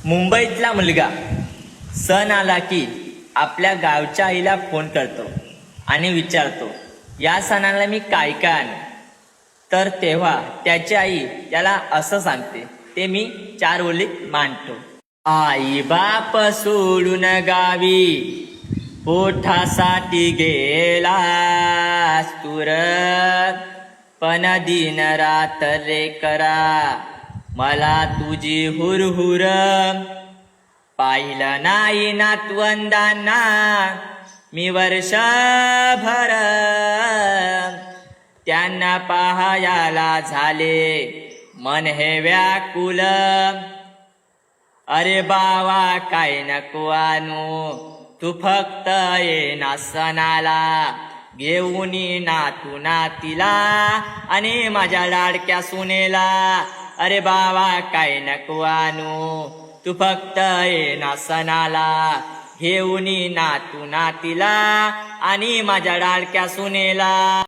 मुंबईतला मुलगा सण आला की आपल्या गावच्या आईला फोन करतो आणि विचारतो, या सणाला मी काय काय आणू. तर तेव्हा त्याची आई त्याला असं सांगते, ते मी 4 ओळीत मांडतो. आई बाप सोडून गावी पोटासाठी गेलास तुर, पण दिन रात रे करा मला तुझी हुरहुर. पाहिलं नाही नातवंदांना मी वर्षभर, त्यांना पाहायला झाले मन हे व्याकुल. अरे बावा काय नको आणू, तू फक्त ये ना सणाला, घेऊन नातू नातीला आणि माझ्या लाडक्या सुनेला. अरे बाबा काय नको आणू, तू फक्त ये ना सणाला, घेऊन नातू नातीला आणि माझ्या लाडक्या सुनेला.